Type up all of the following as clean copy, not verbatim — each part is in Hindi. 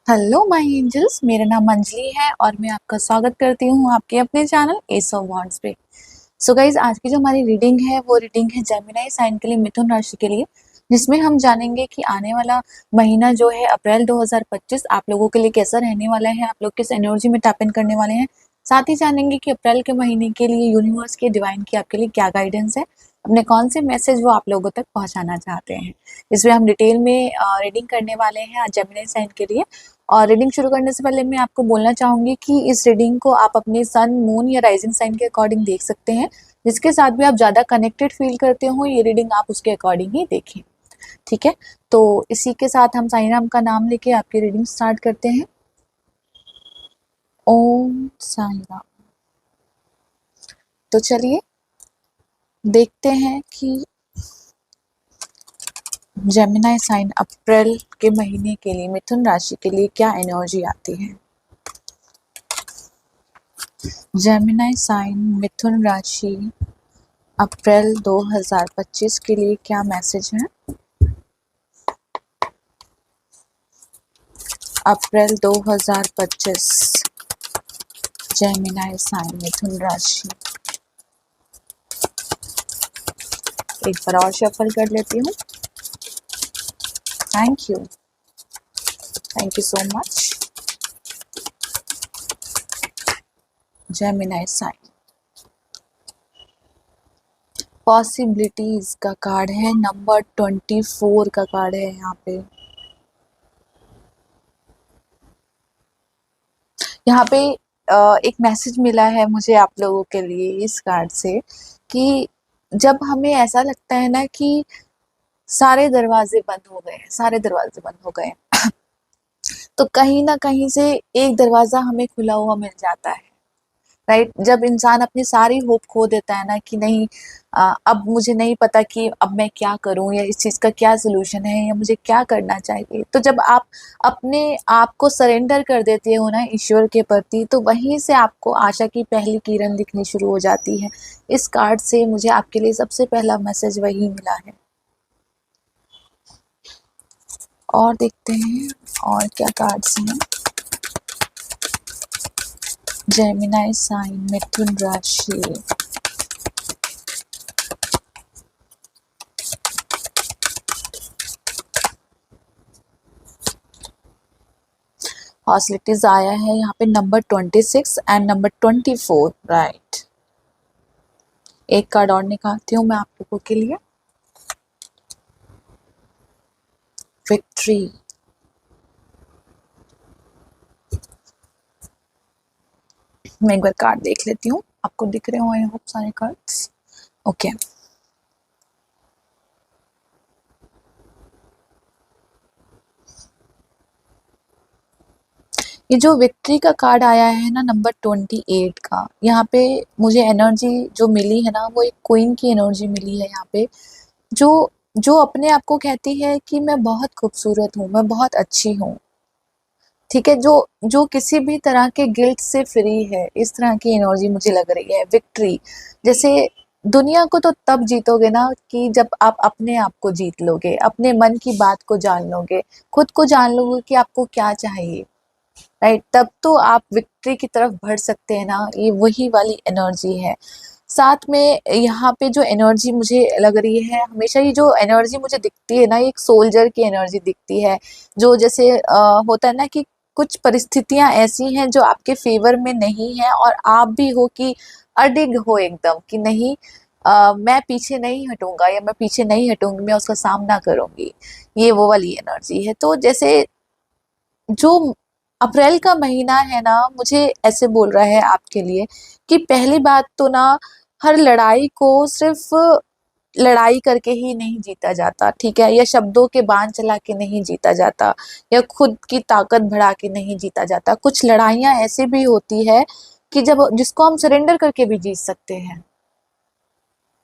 हेलो माय एंजल्स, मेरा नाम अंजलि है और मैं आपका स्वागत करती हूँ आपके अपने चैनल एस ऑफ वांड्स पे। सो गाइज, आज की जो हमारी रीडिंग है वो रीडिंग है जेमिनी साइन के लिए, मिथुन राशि के लिए, जिसमें हम जानेंगे कि आने वाला महीना जो है अप्रैल 2025 आप लोगों के लिए कैसा रहने वाला है, आप लोग किस एनर्जी में टैप इन करने वाले हैं। साथ ही जानेंगे कि अप्रैल के महीने के लिए यूनिवर्स के डिवाइन की आपके लिए क्या गाइडेंस है, अपने कौन से मैसेज वो आप लोगों तक पहुंचाना चाहते हैं। इसमें हम डिटेल में रीडिंग करने वाले हैं आज जेमिनी साइन के लिए। और रीडिंग शुरू करने से पहले मैं आपको बोलना चाहूंगी कि इस रीडिंग को आप अपने सन, मून या राइजिंग साइन के अकॉर्डिंग देख सकते हैं। जिसके साथ भी आप ज़्यादा कनेक्टेड फील करते हो ये रीडिंग आप उसके अकॉर्डिंग ही देखें। ठीक है, तो इसी के साथ हम साईं राम का नाम लेके आपकी रीडिंग स्टार्ट करते हैं। ओम साईं राम। तो चलिए देखते हैं कि जेमिनी साइन अप्रैल के महीने के लिए मिथुन राशि के लिए क्या एनर्जी आती है। जेमिनी साइन मिथुन राशि अप्रैल 2025 के लिए क्या मैसेज है। अप्रैल 2025 जेमिनी साइन मिथुन राशि। एक बार और शफल कर लेती हूँ। Thank you so much. Gemini sign possibilities का कार्ड है, नंबर 24 का कार्ड है। यहाँ पे एक मैसेज मिला है मुझे आप लोगों के लिए इस कार्ड से कि जब हमें ऐसा लगता है ना कि सारे दरवाजे बंद हो गए, तो कहीं ना कहीं से एक दरवाजा हमें खुला हुआ मिल जाता है। राइट, जब इंसान अपनी सारी होप खो देता है ना कि नहीं, अब मुझे नहीं पता कि अब मैं क्या करूं या इस चीज का क्या सोल्यूशन है या मुझे क्या करना चाहिए, तो जब आप अपने आप को सरेंडर कर देते हो ना ईश्वर के प्रति, तो वहीं से आपको आशा की पहली किरण दिखनी शुरू हो जाती है। इस कार्ड से मुझे आपके लिए सबसे पहला मैसेज वही मिला है। और देखते हैं और क्या कार्ड्स हैं। जेमिनी साइन मिथुन राशि पॉसिबिलिटीज आया है यहाँ पे नंबर 26 एंड नंबर 24। राइट, एक कार्ड और निकालती हूँ मैं आप लोगों के लिए। विक्ट्री। मैं एक बार कार्ड देख लेती हूँ, आपको दिख रहे हो आई होप सारे कार्ड्स। ओके, ये जो विक्ट्री का कार्ड आया है ना नंबर 28 का, यहाँ पे मुझे एनर्जी जो मिली है ना वो एक क्वीन की एनर्जी मिली है यहाँ पे, जो जो अपने आप को कहती है कि मैं बहुत खूबसूरत हूँ, मैं बहुत अच्छी हूँ। ठीक है, जो जो किसी भी तरह के गिल्ट से फ्री है, इस तरह की एनर्जी मुझे लग रही है। विक्ट्री जैसे दुनिया को तो तब जीतोगे ना कि जब आप अपने आप को जीत लोगे, अपने मन की बात को जान लोगे, खुद को जान लोगे कि आपको क्या चाहिए। राइट, तब तो आप विक्ट्री की तरफ बढ़ सकते हैं ना, ये वही वाली एनर्जी है। साथ में यहाँ पे जो एनर्जी मुझे लग रही है, हमेशा ये जो एनर्जी मुझे दिखती है ना, ये एक सोल्जर की एनर्जी दिखती है। जो जैसे होता है ना कि कुछ परिस्थितियां ऐसी हैं जो आपके फेवर में नहीं है और आप भी हो कि अडिग हो एकदम कि नहीं, मैं पीछे नहीं हटूंगा या मैं पीछे नहीं हटूंगी, मैं उसका सामना करूंगी। ये वो वाली एनर्जी है। तो जैसे जो अप्रैल का महीना है ना, मुझे ऐसे बोल रहा है आपके लिए कि पहली बात तो ना, हर लड़ाई को सिर्फ लड़ाई करके ही नहीं जीता जाता। ठीक है, या शब्दों के बाण चला के नहीं जीता जाता, या खुद की ताकत बढ़ा के नहीं जीता जाता। कुछ लड़ाइयां ऐसे भी होती है कि जब जिसको हम सरेंडर करके भी जीत सकते हैं।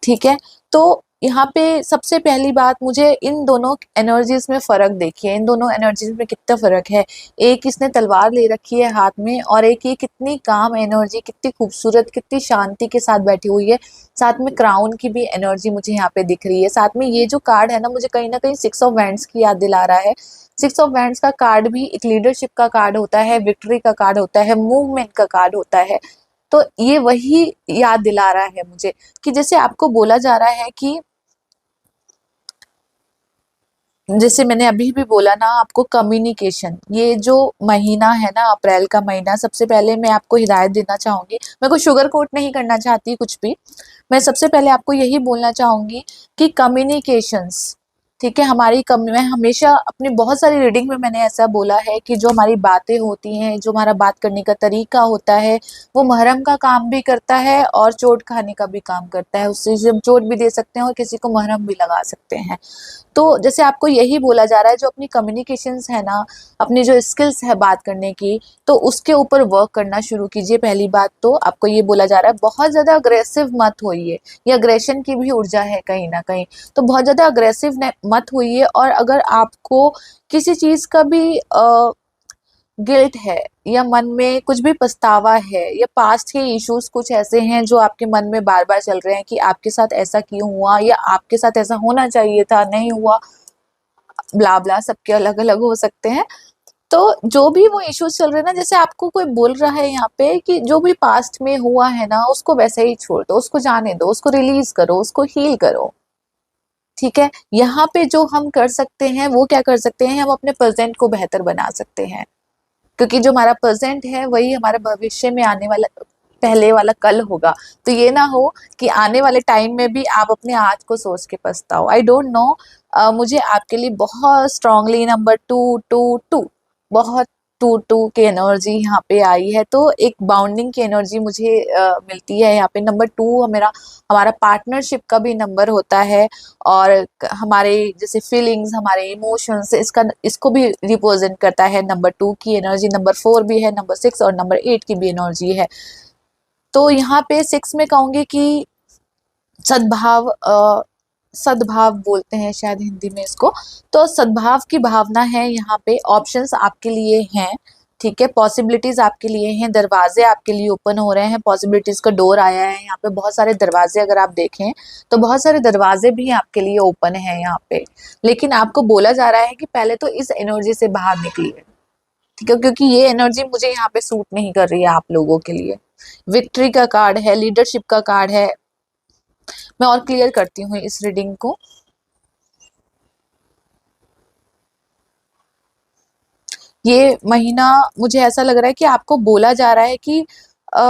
ठीक है, तो यहाँ पे सबसे पहली बात, मुझे इन दोनों एनर्जीज में फ़र्क देखिए, इन दोनों एनर्जीज में कितना फ़र्क है। एक इसने तलवार ले रखी है हाथ में, और एक ये कितनी काम एनर्जी, कितनी खूबसूरत, कितनी शांति के साथ बैठी हुई है। साथ में क्राउन की भी एनर्जी मुझे यहाँ पे दिख रही है। साथ में ये जो कार्ड है ना, मुझे कहीं ना कहीं 6 ऑफ वैंड्स की याद दिला रहा है। 6 ऑफ वैंड्स का कार्ड भी एक लीडरशिप का कार्ड होता है, विक्ट्री का कार्ड होता है, मूवमेंट का कार्ड होता है। तो ये वही याद दिला रहा है मुझे, कि जैसे आपको बोला जा रहा है कि जैसे मैंने अभी भी बोला ना आपको, कम्युनिकेशन, ये जो महीना है ना, अप्रैल का महीना, सबसे पहले मैं आपको हिदायत देना चाहूंगी, मैं कोई शुगर कोट नहीं करना चाहती कुछ भी। मैं सबसे पहले आपको यही बोलना चाहूंगी कि कम्युनिकेशंस, ठीक है, मैं हमेशा अपनी बहुत सारी रीडिंग में मैंने ऐसा बोला है कि जो हमारी बातें होती हैं, जो हमारा बात करने का तरीका होता है, वो महरम का काम भी करता है और चोट खाने का भी काम करता है। उससे हम चोट भी दे सकते हैं और किसी को महरम भी लगा सकते हैं। तो जैसे आपको यही बोला जा रहा है, जो अपनी कम्युनिकेशंस है ना, अपनी जो स्किल्स है बात करने की, तो उसके ऊपर वर्क करना शुरू कीजिए। पहली बात तो आपको ये बोला जा रहा है, बहुत ज्यादा अग्रेसिव मत होइए। ये अग्रेशन की भी ऊर्जा है कहीं ना कहीं, तो बहुत ज्यादा अग्रेसिव मत होइए। और अगर आपको किसी चीज का भी गिल्ट है, या मन में कुछ भी पछतावा है, या पास्ट के इश्यूज कुछ ऐसे हैं जो आपके मन में बार बार चल रहे हैं कि आपके साथ ऐसा क्यों हुआ, या आपके साथ ऐसा होना चाहिए था, नहीं हुआ, ब्ला ब्ला, सबके अलग अलग हो सकते हैं। तो जो भी वो इश्यूज चल रहे हैं ना, जैसे आपको कोई बोल रहा है यहाँ पे कि जो भी पास्ट में हुआ है ना, उसको वैसे ही छोड़ दो, उसको जाने दो, उसको रिलीज करो, उसको हील करो। ठीक है, यहाँ पे जो हम कर सकते हैं वो क्या कर सकते हैं, हम अपने प्रेजेंट को बेहतर बना सकते हैं, क्योंकि जो हमारा प्रेजेंट है वही हमारे भविष्य में आने वाला पहले वाला कल होगा। तो ये ना हो कि आने वाले टाइम में भी आप अपने आज को सोच के पछताओ। आई डोंट नो, मुझे आपके लिए बहुत स्ट्रांगली नंबर 222, बहुत 2 2 की एनर्जी यहाँ पे आई है। तो एक बाउंडिंग की एनर्जी मुझे मिलती है यहाँ पे। नंबर 2 मेरा, हमारा पार्टनरशिप का भी नंबर होता है, और हमारे जैसे फीलिंग्स, हमारे इमोशंस, इसको भी रिप्रेजेंट करता है नंबर 2 की एनर्जी। नंबर 4 भी है, नंबर 6 और नंबर 8 की भी एनर्जी है। तो यहाँ पे 6 में कहूंगी कि सद्भाव, सद्भाव बोलते हैं शायद हिंदी में इसको। तो सद्भाव की भावना है यहाँ पे, ऑप्शंस आपके लिए हैं, ठीक है, पॉसिबिलिटीज आपके लिए हैं, दरवाजे आपके लिए ओपन हो रहे हैं, पॉसिबिलिटीज का डोर आया है यहाँ पे। बहुत सारे दरवाजे अगर आप देखें तो बहुत सारे दरवाजे भी आपके लिए ओपन है यहाँ पे। लेकिन आपको बोला जा रहा है कि पहले तो इस एनर्जी से बाहर निकलिए, ठीक है, क्योंकि ये एनर्जी मुझे यहाँ पे सूट नहीं कर रही है आप लोगों के लिए। विक्ट्री का कार्ड है, लीडरशिप का कार्ड है। मैं और क्लियर करती हूँ इस रीडिंग को। ये महीना मुझे ऐसा लग रहा है कि आपको बोला जा रहा है कि आ,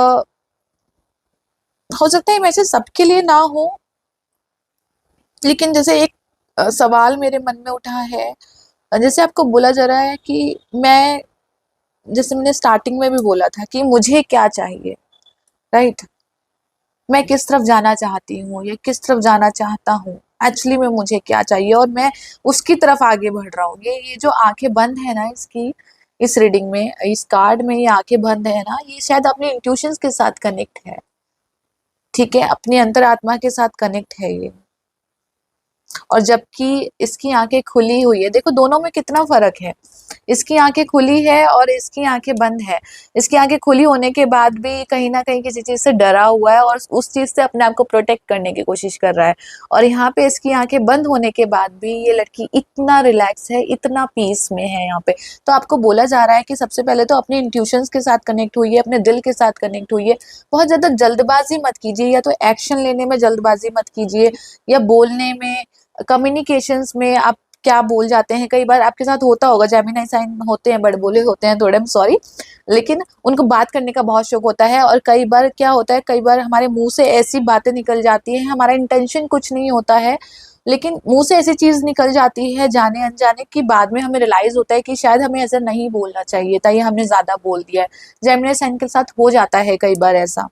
हो सकता है मैसेज सबके लिए ना हो, लेकिन जैसे एक सवाल मेरे मन में उठा है। जैसे आपको बोला जा रहा है कि मैं, जैसे मैंने स्टार्टिंग में भी बोला था कि मुझे क्या चाहिए, राइट, मैं किस तरफ जाना चाहती हूँ या किस तरफ जाना चाहता हूँ, एक्चुअली में मुझे क्या चाहिए, और मैं उसकी तरफ आगे बढ़ रहा हूँ। ये जो आंखें बंद है ना इसकी, इस रीडिंग में, इस कार्ड में ये आंखें बंद है ना, ये शायद अपने इंट्यूशंस के साथ कनेक्ट है, ठीक है, अपनी अंतरात्मा के साथ कनेक्ट है ये। और जबकि इसकी आंखें खुली हुई है, देखो दोनों में कितना फर्क है। इसकी आंखें खुली है और इसकी आंखें बंद है। इसकी आंखें खुली होने के बाद भी कहीं ना कहीं किसी चीज से डरा हुआ है और उस चीज से अपने आप को प्रोटेक्ट करने की कोशिश कर रहा है। और यहाँ पे इसकी आंखें बंद होने के बाद भी ये लड़की इतना रिलैक्स है, इतना पीस में है यहाँ पे। तो आपको बोला जा रहा है कि सबसे पहले तो अपने इंट्यूशंस के साथ कनेक्ट हुई है, अपने दिल के साथ कनेक्ट हुई है। बहुत ज्यादा जल्दबाजी मत कीजिए, या तो एक्शन लेने में जल्दबाजी मत कीजिए, या बोलने में, कम्युनिकेशंस में आप क्या बोल जाते हैं। कई बार आपके साथ होता होगा, जेमिनी साइन होते हैं, बड़े बोले होते हैं थोड़े, सॉरी, लेकिन उनको बात करने का बहुत शौक होता है। और कई बार क्या होता है, कई बार हमारे मुंह से ऐसी बातें निकल जाती है, हमारा इंटेंशन कुछ नहीं होता है, लेकिन मुंह से ऐसी चीज निकल जाती है जाने अनजाने की, बाद में हमें रियलाइज होता है कि शायद हमें ऐसा नहीं बोलना चाहिए था, या हमने ज्यादा बोल दिया है। जेमिनी साइन के साथ हो जाता है कई बार ऐसा,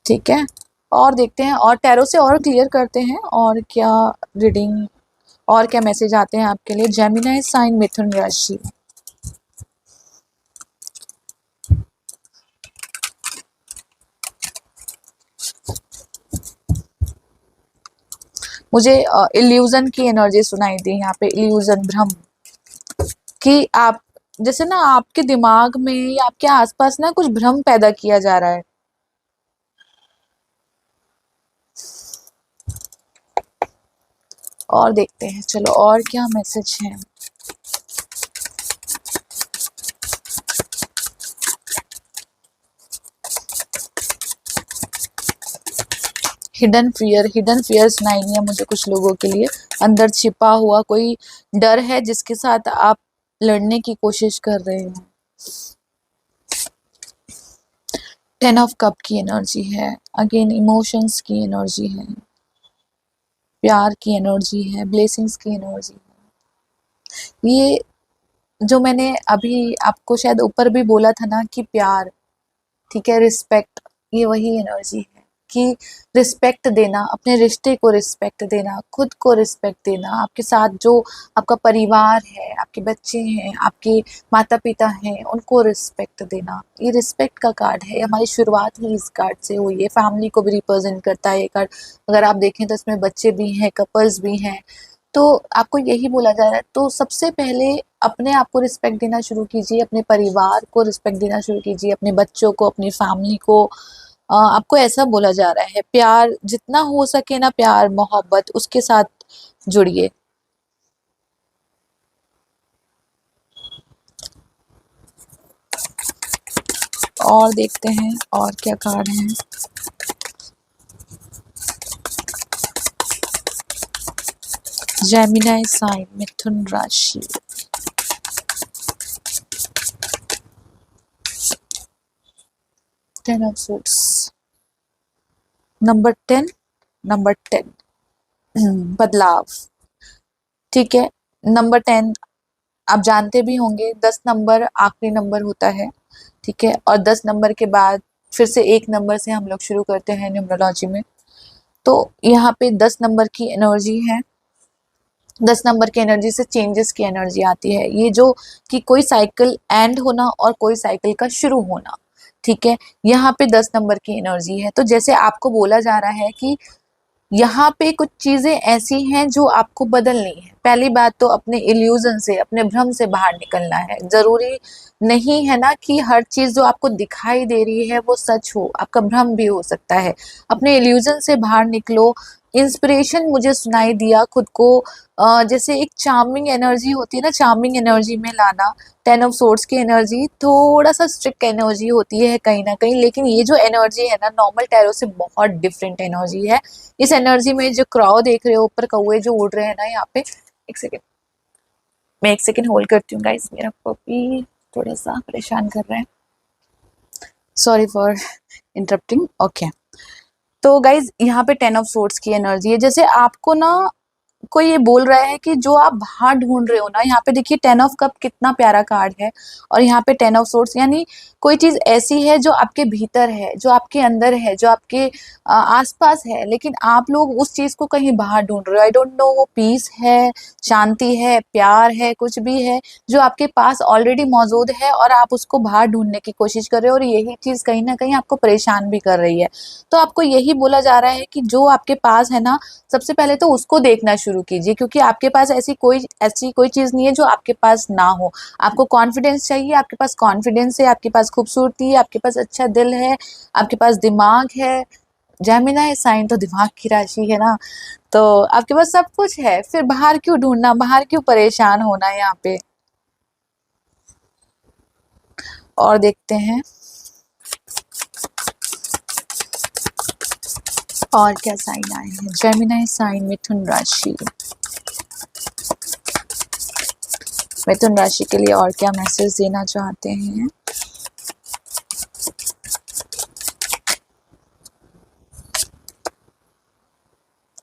ठीक है। और देखते हैं, और टैरो से और क्लियर करते हैं और क्या रीडिंग, और क्या मैसेज आते हैं आपके लिए। जेमिनी साइन, मिथुन राशि, मुझे इल्यूजन की एनर्जी सुनाई दी यहाँ पे, इल्यूजन, भ्रम, कि आप जैसे ना आपके दिमाग में या आपके आसपास ना कुछ भ्रम पैदा किया जा रहा है। और देखते हैं, चलो और क्या मैसेज है। हिडन फियर सुनाई है मुझे कुछ लोगों के लिए। अंदर छिपा हुआ कोई डर है जिसके साथ आप लड़ने की कोशिश कर रहे हैं। 10 ऑफ कप की एनर्जी है, अगेन इमोशंस की एनर्जी है, प्यार की एनर्जी है, ब्लेसिंग्स की एनर्जी है। ये जो मैंने अभी आपको शायद ऊपर भी बोला था ना कि प्यार, ठीक है, रिस्पेक्ट, ये वही एनर्जी है कि रिस्पेक्ट देना, अपने रिश्ते को रिस्पेक्ट देना, खुद को रिस्पेक्ट देना, आपके साथ जो आपका परिवार है, आपके बच्चे हैं, आपके माता पिता हैं, उनको रिस्पेक्ट देना। ये रिस्पेक्ट का कार्ड है। हमारी शुरुआत ही इस कार्ड से हुई है। फैमिली को भी रिप्रेजेंट करता है ये कार्ड। अगर आप देखें तो इसमें बच्चे भी हैं, कपल्स भी हैं, तो आपको यही बोला जा रहा है। तो सबसे पहले अपने आप को रिस्पेक्ट देना शुरू कीजिए, अपने परिवार को रिस्पेक्ट देना शुरू कीजिए, अपने बच्चों को, अपनी फैमिली को। आपको ऐसा बोला जा रहा है, प्यार जितना हो सके ना, प्यार मोहब्बत उसके साथ जुड़िए। और देखते हैं और क्या कार्ड है। जेमिनी साइन, मिथुन राशि। Ten of suits, number 10, number 10 बदलाव, ठीक है। नंबर 10 आप जानते भी होंगे, 10 नंबर आखिरी नंबर होता है, ठीक है। और 10 नंबर के बाद फिर से एक नंबर से हम लोग शुरू करते हैं न्यूमरोलॉजी में। तो यहाँ पे 10 नंबर की एनर्जी है। 10 नंबर की एनर्जी से चेंजेस की एनर्जी आती है। ये जो कि कोई साइकिल एंड होना और कोई साइकिल का शुरू होना, ठीक है। यहाँ पे 10 नंबर की एनर्जी है। तो जैसे आपको बोला जा रहा है कि यहाँ पे कुछ चीजें ऐसी हैं जो आपको बदलनी है। पहली बात तो अपने इल्यूजन से, अपने भ्रम से बाहर निकलना है। जरूरी नहीं है ना कि हर चीज जो आपको दिखाई दे रही है वो सच हो, आपका भ्रम भी हो सकता है। अपने इल्यूजन से बाहर निकलो। इंस्पिरेशन मुझे सुनाई दिया खुद को, जैसे एक चार्मिंग एनर्जी होती है ना, चार्मिंग एनर्जी में लाना। 10 ऑफ सोर्ड्स की एनर्जी थोड़ा सा स्ट्रिक्ट एनर्जी होती है कहीं ना कहीं, लेकिन ये जो एनर्जी है ना, नॉर्मल टैरो से बहुत डिफरेंट एनर्जी है। इस एनर्जी में जो क्राउ देख रहे हो, ऊपर कौवे जो उड़ रहे हैं ना यहाँ पे, एक सेकेंड, मैं एक सेकेंड होल्ड करती हूँ गाइस, मेरा पपी थोड़ा सा परेशान कर रहा है, सॉरी फॉर इंटरप्टिंग। ओके, तो गाइज यहाँ पे 10 ऑफ सोर्ड्स की एनर्जी है। जैसे आपको ना कोई ये बोल रहा है कि जो आप बाहर ढूंढ रहे हो ना, यहाँ पे देखिए 10 ऑफ कप कितना प्यारा कार्ड है, और यहाँ पे 10 ऑफ सोर्ड्स, यानी कोई चीज ऐसी है जो आपके भीतर है, जो आपके अंदर है, जो आपके आसपास है, लेकिन आप लोग उस चीज को कहीं बाहर ढूंढ रहे हो। आई डोंट नो वो पीस है, शांति है, प्यार है, कुछ भी है जो आपके पास ऑलरेडी मौजूद है और आप उसको बाहर ढूंढने की कोशिश कर रहे हो, और यही चीज कहीं ना कहीं आपको परेशान भी कर रही है। तो आपको यही बोला जा रहा है कि जो आपके पास है ना, सबसे पहले तो उसको देखना शुरू कीजिए, क्योंकि आपके पास ऐसी कोई चीज नहीं है जो आपके पास ना हो। आपको कॉन्फिडेंस चाहिए, आपके पास कॉन्फिडेंस है, आपके पास खूबसूरती है, आपके पास अच्छा दिल है, आपके पास दिमाग है। जेमिनी साइन तो दिमाग की राशि है ना, तो आपके पास सब कुछ है, फिर बाहर क्यों ढूंढना, बाहर क्यों परेशान होना यहाँ पे। और देखते हैं और क्या साइन आए हैं। जेमिनी साइन, मिथुन राशि, मिथुन राशि के लिए और क्या मैसेज देना चाहते हैं।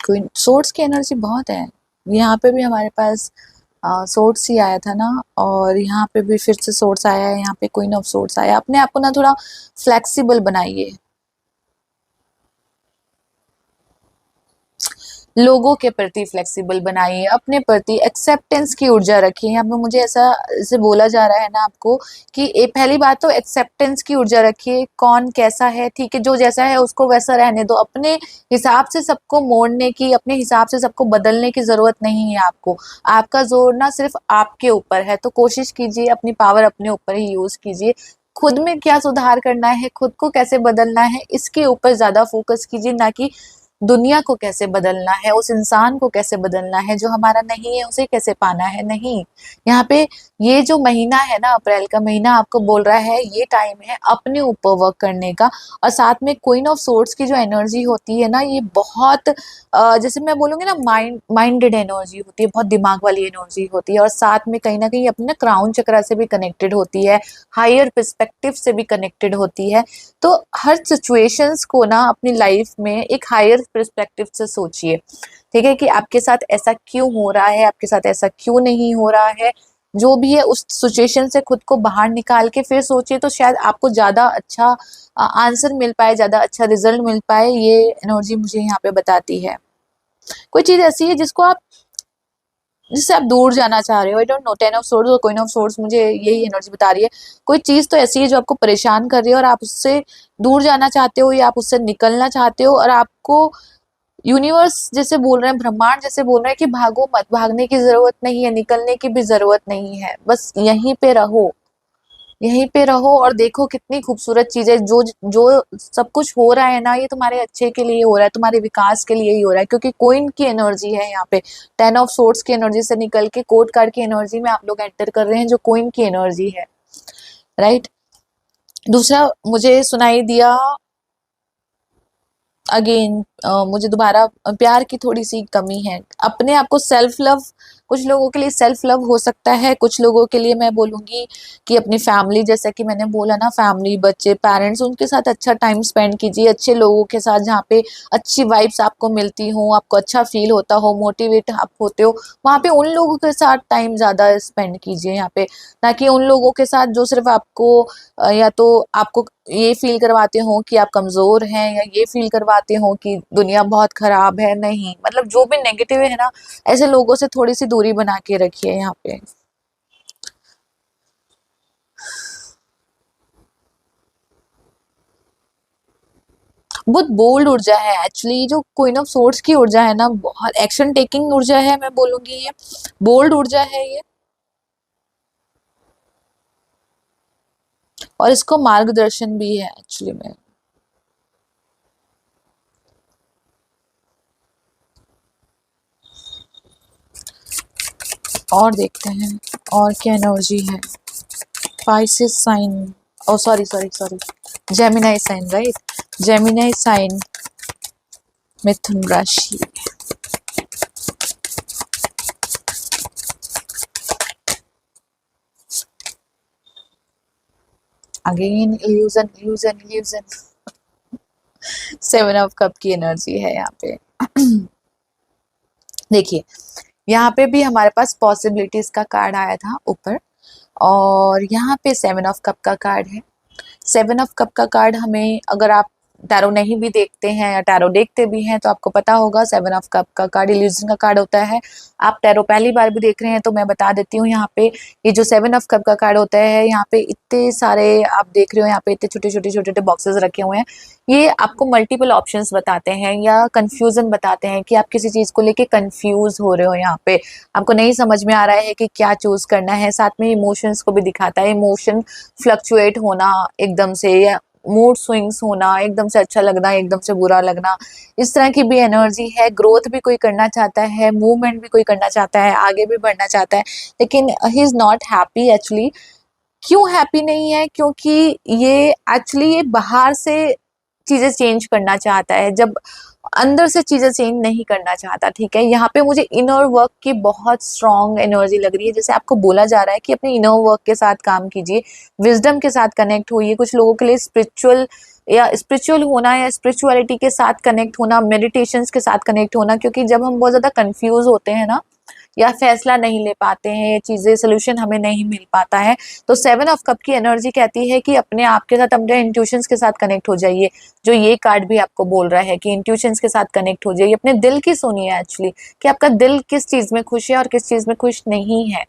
कोई सोर्स की एनर्जी बहुत है। यहाँ पे भी हमारे पास सोर्स ही आया था ना, और यहाँ पे भी फिर से सोर्स आया है, यहाँ पे क्वीन ऑफ सोर्स आया। अपने आप को ना थोड़ा फ्लेक्सिबल बनाइए। लोगों के प्रति फ्लेक्सिबल बनाइए, अपने प्रति एक्सेप्टेंस की ऊर्जा रखिए। यहाँ पे मुझे ऐसा से बोला जा रहा है ना आपको कि पहली बात तो एक्सेप्टेंस की ऊर्जा रखिए, कौन कैसा है ठीक है, जो जैसा है उसको वैसा रहने दो। अपने हिसाब से सबको मोड़ने की, अपने हिसाब से सबको बदलने की जरूरत नहीं है आपको। आपका जोर ना सिर्फ आपके ऊपर है, तो कोशिश कीजिए अपनी पावर अपने ऊपर ही यूज कीजिए। खुद में क्या सुधार करना है, खुद को कैसे बदलना है, इसके ऊपर ज्यादा फोकस कीजिए, ना कि दुनिया को कैसे बदलना है, उस इंसान को कैसे बदलना है जो हमारा नहीं है, उसे कैसे पाना है। नहीं, यहाँ पे ये जो महीना है ना, अप्रैल का महीना आपको बोल रहा है ये टाइम है अपने ऊपर वर्क करने का। और साथ में क्वीन ऑफ सोर्ड्स की जो एनर्जी होती है ना, ये बहुत जैसे मैं बोलूंगी ना, माइंडेड एनर्जी होती है, बहुत दिमाग वाली एनर्जी होती है। और साथ में कहीं ना कहीं अपने क्राउन चक्रा से भी कनेक्टेड होती है, हायर पर्सपेक्टिव से भी कनेक्टेड होती है। तो हर सिचुएशंस को ना अपनी लाइफ में एक हायर पर्सपेक्टिव से सोचिए, ठीक है, कि आपके साथ ऐसा क्यों हो रहा है, आपके साथ ऐसा क्यों नहीं हो रहा है। जो भी है उस सिचुएशन से खुद को बाहर निकाल के फिर सोचिए, तो शायद आपको ज्यादा अच्छा आंसर मिल पाए, ज्यादा अच्छा रिजल्ट मिल पाए। ये एनर्जी मुझे यहाँ पे बताती है। कोई चीज ऐसी है जिससे आप दूर जाना चाह रहे हो, I don't know, 10 of swords और क्वीन ऑफ सोर्ड्स मुझे यही एनर्जी बता रही है। कोई चीज तो ऐसी है जो आपको परेशान कर रही है और आप उससे दूर जाना चाहते हो, या आप उससे निकलना चाहते हो, और आपको यूनिवर्स जैसे बोल रहे हैं, ब्रह्मांड जैसे बोल रहे हैं कि भागो मत, भागने की जरूरत नहीं है, निकलने की भी जरूरत नहीं है, बस यहीं पे रहो, यहीं पे रहो और देखो कितनी खूबसूरत चीजें। जो जो सब कुछ हो रहा है ना, ये तुम्हारे अच्छे के लिए हो रहा है, तुम्हारे विकास के लिए ही हो रहा है, क्योंकि कोइन की एनर्जी है यहाँ पे। 10 ऑफ सोर्ड्स की एनर्जी से निकल के कोर्ट कार्ड की एनर्जी में आप लोग एंटर कर रहे हैं, जो कोइन की एनर्जी है, राइट। दूसरा मुझे सुनाई दिया अगेन, मुझे दोबारा प्यार की थोड़ी सी कमी है, अपने आप को सेल्फ लव। कुछ लोगों के लिए सेल्फ लव हो सकता है, कुछ लोगों के लिए मैं बोलूंगी कि अपनी फैमिली, जैसा कि मैंने बोला ना, फैमिली, बच्चे, पेरेंट्स, उनके साथ अच्छा टाइम स्पेंड कीजिए, अच्छे लोगों के साथ जहाँ पे अच्छी वाइब्स आपको मिलती हो, आपको अच्छा फील होता हो, मोटिवेट आप होते हो, वहाँ पे उन लोगों के साथ टाइम ज्यादा स्पेंड कीजिए यहाँ पे। ताकि उन लोगों के साथ जो सिर्फ आपको या तो आपको ये फील करवाते हो कि आप कमजोर हैं, या ये फील करवाते हो कि दुनिया बहुत खराब है। नहीं, मतलब जो भी नेगेटिव है ना, ऐसे लोगों से थोड़ी सी दूरी बना के रखिए यहाँ पे। बहुत बोल्ड ऊर्जा है एक्चुअली, जो क्वीन ऑफ सोर्ड्स की ऊर्जा है ना, बहुत एक्शन टेकिंग ऊर्जा है, मैं बोलूंगी ये बोल्ड ऊर्जा है ये। और इसको मार्गदर्शन भी है एक्चुअली में। और देखते हैं और क्या एनर्जी है। Pisces sign, oh sorry sorry sorry, Gemini sign, right, Gemini sign, मिथुन राशि। Again illusion illusion illusion, 7 of cup की एनर्जी है यहाँ पे। देखिए, यहाँ पे भी हमारे पास पॉसिबिलिटीज का कार्ड आया था ऊपर, और यहाँ पे 7 ऑफ कप का कार्ड है। 7 ऑफ कप का कार्ड हमें, अगर आप टैरो नहीं भी देखते हैं या टैरो देखते भी हैं तो आपको पता होगा, 7 ऑफ कप का कार्ड इल्यूजन का कार्ड होता है। आप टैरो पहली बार भी देख रहे हैं तो मैं बता देती हूँ, यहाँ पे ये जो 7 ऑफ कप का कार्ड होता है, यहाँ पे इतने सारे आप देख रहे हो, यहाँ पे इतने छोटे छोटे छोटे छोटे बॉक्सेस रखे हुए हैं। ये आपको मल्टीपल ऑप्शंस बताते हैं या कंफ्यूजन बताते हैं कि आप किसी चीज को लेके कंफ्यूज हो रहे हो, यहाँ पे आपको नहीं समझ में आ रहा है कि क्या चूज करना है। साथ में इमोशंस को भी दिखाता है, इमोशन फ्लक्चुएट होना एकदम से, या मूड स्विंग्स होना, एकदम से अच्छा लगना, एकदम से बुरा लगना, इस तरह की भी एनर्जी है। ग्रोथ भी कोई करना चाहता है, मूवमेंट भी कोई करना चाहता है, आगे भी बढ़ना चाहता है, लेकिन he is not happy actually. क्यों हैप्पी नहीं है? क्योंकि ये एक्चुअली ये बाहर से चीजें चेंज करना चाहता है, जब अंदर से चीजें चेंज नहीं करना चाहता, ठीक है। यहाँ पे मुझे इनर वर्क की बहुत स्ट्रॉन्ग एनर्जी लग रही है, जैसे आपको बोला जा रहा है कि अपने इनर वर्क के साथ काम कीजिए, विजडम के साथ कनेक्ट होइए। कुछ लोगों के लिए स्पिरिचुअल होना या स्पिरिचुअलिटी के साथ कनेक्ट होना, मेडिटेशंस के साथ कनेक्ट होना, क्योंकि जब हम बहुत ज्यादा कंफ्यूज होते हैं ना, या फैसला नहीं ले पाते हैं, ये चीजें सोल्यूशन हमें नहीं मिल पाता है। तो 7 ऑफ कप की एनर्जी कहती है कि अपने आप के साथ, अपने इंट्यूशंस के साथ कनेक्ट हो जाइए। जो ये कार्ड भी आपको बोल रहा है कि इंट्यूशंस के साथ कनेक्ट हो जाइए, अपने दिल की सुनिए एक्चुअली, कि आपका दिल किस चीज में खुश है और किस चीज में खुश नहीं है।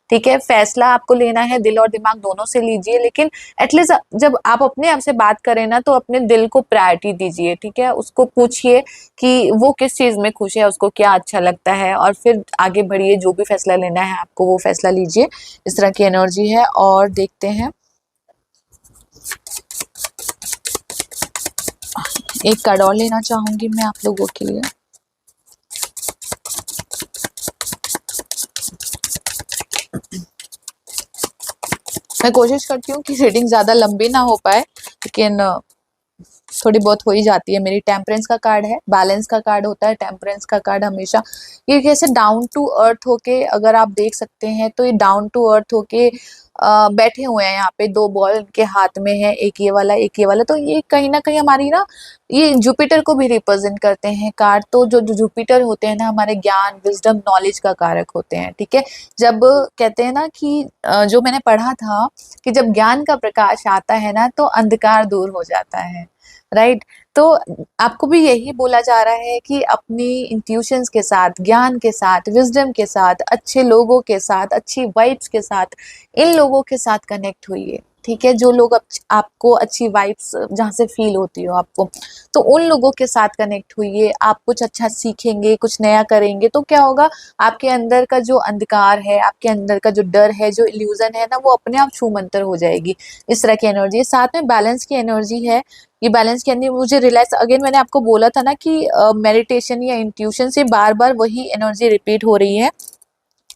ठीक है, फैसला आपको लेना है, दिल और दिमाग दोनों से लीजिए, लेकिन एटलीस्ट जब आप अपने आप से बात करें ना, तो अपने दिल को प्रायोरिटी दीजिए। ठीक है, उसको पूछिए कि वो किस चीज में खुश है, उसको क्या अच्छा लगता है, और फिर आगे बढ़िए। जो भी फैसला लेना है आपको, वो फैसला लीजिए। इस तरह की एनर्जी है। और देखते हैं, एक कार्ड और लेना चाहूंगी मैं आप लोगों के लिए। मैं कोशिश करती हूँ कि रीडिंग ज्यादा लंबी ना हो पाए, लेकिन थोड़ी बहुत हो ही जाती है। मेरी टेम्परेंस का कार्ड है, बैलेंस का कार्ड होता है टेम्परेंस का कार्ड हमेशा। ये कैसे डाउन टू अर्थ होके, अगर आप देख सकते हैं तो ये डाउन टू अर्थ होके बैठे हुए हैं। यहाँ पे 2 बॉल इनके हाथ में है, एक ये वाला एक ये वाला। तो ये कहीं ना कहीं हमारी ना, ये जुपिटर को भी रिप्रेजेंट करते हैं कार्ड। तो जो जो जुपिटर होते हैं ना, हमारे ज्ञान, विजडम, नॉलेज का कारक होते हैं। ठीक है, जब कहते हैं ना कि जो मैंने पढ़ा था कि जब ज्ञान का प्रकाश आता है ना, तो अंधकार दूर हो जाता है। राइट, तो आपको भी यही बोला जा रहा है कि अपनी इंट्यूशंस के साथ, ज्ञान के साथ, विजडम के साथ, अच्छे लोगों के साथ, अच्छी वाइब्स के साथ, इन लोगों के साथ कनेक्ट हुइए। ठीक है, जो लोग आपको अच्छी वाइब्स जहाँ से फील होती हो आपको, तो उन लोगों के साथ कनेक्ट हुइए। आप कुछ अच्छा सीखेंगे, कुछ नया करेंगे, तो क्या होगा, आपके अंदर का जो अंधकार है, आपके अंदर का जो डर है, जो इल्यूजन है ना, वो अपने आप छू मंतर हो जाएगी। इस तरह की एनर्जी है। साथ में बैलेंस की एनर्जी है। ये बैलेंस के अंदर मुझे रिलैक्स, अगेन मैंने आपको बोला था ना कि मेडिटेशन या इंट्यूशन से बार बार वही एनर्जी रिपीट हो रही है।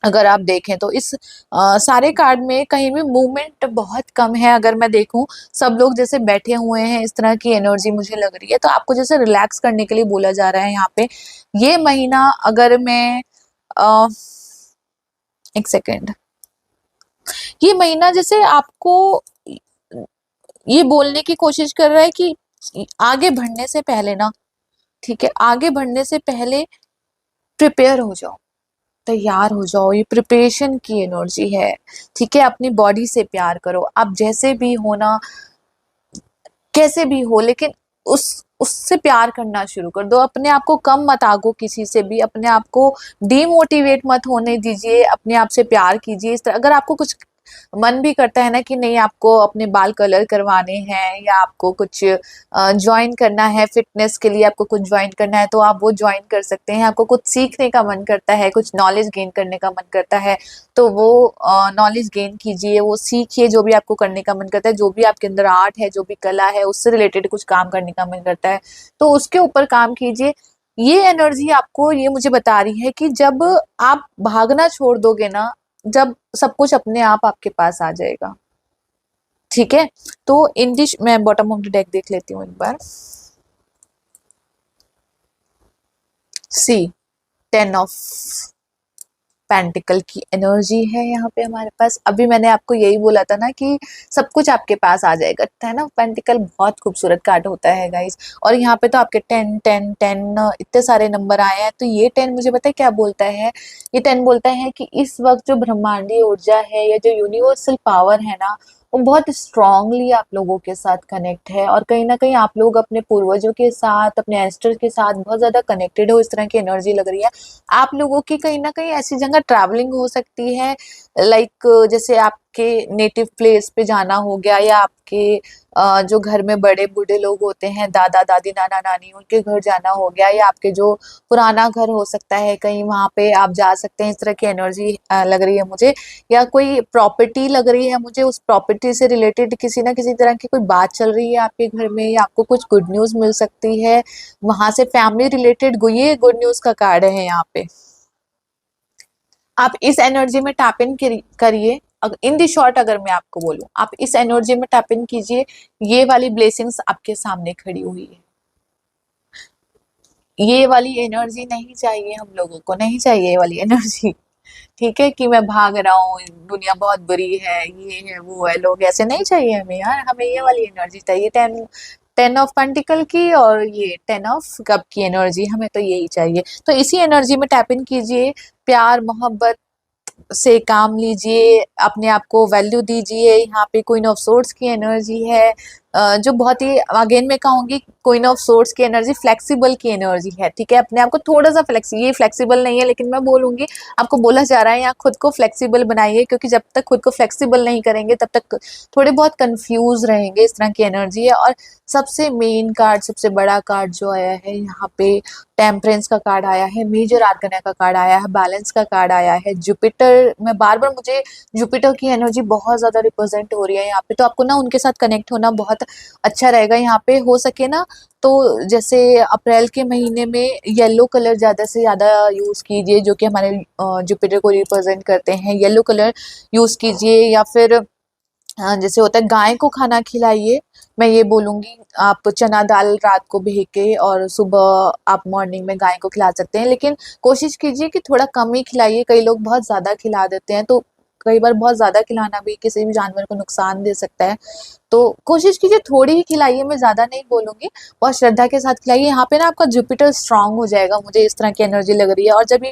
अगर आप देखें तो इस सारे कार्ड में कहीं भी मूवमेंट बहुत कम है। अगर मैं देखूं, सब लोग जैसे बैठे हुए हैं, इस तरह की एनर्जी मुझे लग रही है। तो आपको जैसे रिलैक्स करने के लिए बोला जा रहा है यहाँ पे। ये महीना अगर मैं एक सेकेंड, ये महीना जैसे आपको ये बोलने की कोशिश कर रहा है कि आगे बढ़ने से पहले ना, ठीक है, आगे बढ़ने से पहले प्रिपेयर हो जाओ, तैयार हो जाओ। ये प्रिपरेशन की एनर्जी है। ठीक है, अपनी बॉडी से प्यार करो। आप जैसे भी हो ना, कैसे भी हो, लेकिन उससे प्यार करना शुरू कर दो। अपने आप को कम मत आंको किसी से भी, अपने आप को डीमोटिवेट मत होने दीजिए, अपने आप से प्यार कीजिए। इस तरह अगर आपको कुछ मन भी करता है ना कि नहीं, आपको अपने बाल कलर करवाने हैं, या आपको कुछ ज्वाइन करना है फिटनेस के लिए, आपको कुछ ज्वाइन करना है, तो आप वो ज्वाइन कर सकते हैं। आपको कुछ सीखने का मन करता है, कुछ नॉलेज गेन करने का मन करता है, तो वो नॉलेज गेन कीजिए, वो सीखिए। जो भी आपको करने का मन करता है, जो भी आपके अंदर आर्ट है, जो भी कला है, उससे रिलेटेड कुछ काम करने का मन करता है, तो उसके ऊपर काम कीजिए। ये एनर्जी आपको ये मुझे बता रही है कि जब आप भागना छोड़ दोगे ना, जब सब कुछ अपने आप आपके पास आ जाएगा। ठीक है, तो इंग्लिश मैं बॉटम ऑफ द डेक देख लेती हूँ एक बार। सी 10 ऑफ पेंटिकल की एनर्जी है यहाँ पे हमारे पास। अभी मैंने आपको यही बोला था ना कि सब कुछ आपके पास आ जाएगा। 10 ऑफ पेंटिकल बहुत खूबसूरत कार्ड होता है गाइस। और यहाँ पे तो आपके 10 10 10 इतने सारे नंबर आए हैं। तो ये 10 मुझे पता है क्या बोलता है। ये 10 बोलता है कि इस वक्त जो ब्रह्मांडीय ऊर्जा है, या जो यूनिवर्सल पावर है ना, वो बहुत स्ट्रांगली आप लोगों के साथ कनेक्ट है। और कहीं ना कहीं आप लोग अपने पूर्वजों के साथ, अपने एंसेस्टर्स के साथ बहुत ज्यादा कनेक्टेड हो। इस तरह की एनर्जी लग रही है। आप लोगों की कहीं ना कहीं ऐसी जगह ट्रैवलिंग हो सकती है, लाइक जैसे आपके नेटिव प्लेस पे जाना हो गया, या आपके जो घर में बड़े बूढ़े लोग होते हैं, दादा दादी, नाना नानी, उनके घर जाना हो गया, या आपके जो पुराना घर हो सकता है कहीं, वहां पे आप जा सकते हैं। इस तरह की एनर्जी लग रही है मुझे। या कोई प्रॉपर्टी लग रही है मुझे, उस प्रॉपर्टी से रिलेटेड किसी ना किसी तरह की कोई बात चल रही है आपके घर में, या आपको कुछ गुड न्यूज मिल सकती है वहां से, फैमिली रिलेटेड। ये गुड न्यूज का कार्ड है यहाँ पे। आप इस एनर्जी में टैप इन करिए। इन दी शॉर्ट अगर मैं आपको बोलूं, आप इस एनर्जी में टैप इन कीजिए। ये वाली ब्लेसिंग्स आपके सामने खड़ी हुई है। ये वाली एनर्जी नहीं चाहिए हम लोगों को, नहीं चाहिए ये वाली एनर्जी। ठीक है, कि मैं भाग रहा हूँ, दुनिया बहुत बुरी है, ये है वो है, लोग ऐसे नहीं चाहिए हमें यार। हमें ये वाली एनर्जी चाहिए। 10 ऑफ पेंटिकल की और ये 10 ऑफ कप की एनर्जी, हमें तो यही चाहिए। तो इसी एनर्जी में टैप इन कीजिए, प्यार मोहब्बत से काम लीजिए, अपने आप को वैल्यू दीजिए। यहाँ पे क्वीन ऑफ सोर्ड्स की एनर्जी है, जो बहुत ही, अगेन मैं कहूंगी, क्वीन ऑफ सोर्ड्स की एनर्जी फ्लेक्सिबल की एनर्जी है, ठीक है। अपने आप को थोड़ा सा ये फ्लेक्सिबल नहीं है, लेकिन मैं बोलूंगी, आपको बोला जा रहा है यहाँ खुद को फ्लेक्सिबल बनाइए, क्योंकि जब तक खुद को फ्लेक्सिबल नहीं करेंगे तब तक थोड़े बहुत कंफ्यूज रहेंगे। इस तरह की एनर्जी है। और सबसे मेन कार्ड, सबसे बड़ा कार्ड जो आया है यहाँ पे, टेम्परेंस का कार्ड आया है, मेजर आर्कना का कार्ड आया है, बैलेंस का कार्ड आया है, जुपिटर में बार बार मुझे जुपिटर की एनर्जी बहुत ज्यादा रिप्रेजेंट हो रही है यहाँ पे। तो आपको ना उनके साथ कनेक्ट होना बहुत अच्छा रहेगा यहाँ पे। हो सके ना तो जैसे अप्रैल के महीने में येलो कलर ज्यादा से ज्यादा यूज कीजिए, जो कि हमारे जुपिटर को रिप्रेजेंट करते हैं। येलो कलर यूज कीजिए, या फिर जैसे होता है गाय को खाना खिलाइए। मैं ये बोलूंगी, आप चना दाल रात को भिगो के और सुबह आप मॉर्निंग में गाय को खिला सकते हैं, लेकिन कोशिश कीजिए कि थोड़ा कम ही खिलाइए। कई लोग बहुत ज्यादा खिला देते हैं, तो कई बार बहुत ज्यादा खिलाना भी किसी भी जानवर को नुकसान दे सकता है। तो कोशिश कीजिए थोड़ी ही खिलाइए, मैं ज्यादा नहीं बोलूंगी, बहुत श्रद्धा के साथ खिलाइए। यहाँ पे ना आपका जुपिटर स्ट्रांग हो जाएगा, मुझे इस तरह की एनर्जी लग रही है। और जब